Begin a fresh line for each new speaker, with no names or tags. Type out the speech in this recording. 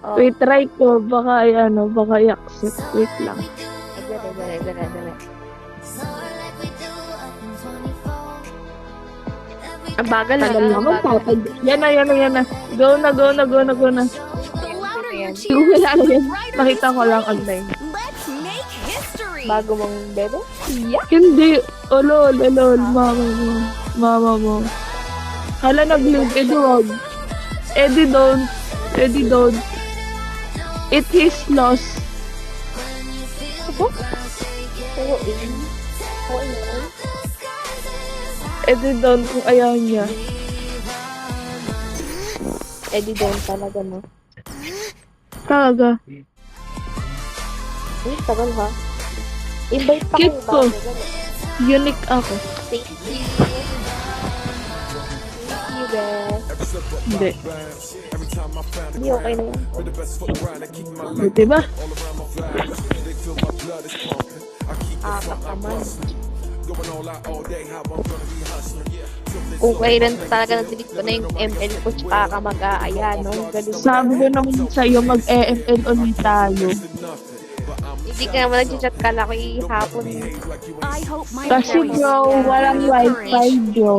Oh,
Wait, try ko. Baka, baka i-accept. Wait lang.
dali. Ang bagal na.
Tagal
Ang
naman,
bagal.
tatag. Yan na. Go na.
The louder your
Ayan.
cheer,
Wala na
the
yan.
brighter
Nakita
the
ko lang
flames.
online.
Let's make history.
Bago mong bebe? Yeah.
Hindi. Lol. Mama mo. Hala, nag-live. Eddie don't. It his loss.
Ako? Oo, eh. Oo, eh.
Eddie don't kung ayaw niya.
Eddie Don talaga, no?
Talaga.
Uy, tagal ha. Invite pa
Cute
kayo
ko.
bago. Dali.
Unique ako.
Thank you. Thank you, Beth.
Hindi.
Hindi, okay na yan.
Buti ba?
Apak naman. Kung kailan talaga na-delete ko na yung ML ko tsaka ka mag-aaya, no? Galing.
Sabi ko naman sa'yo, mag-EFL ulit tayo.
Hindi ka naman nag-chat ka lang ako ihapon.
I hope my
Kasi
voice
bro,
gives
walang
you
wifi,
courage.
bro.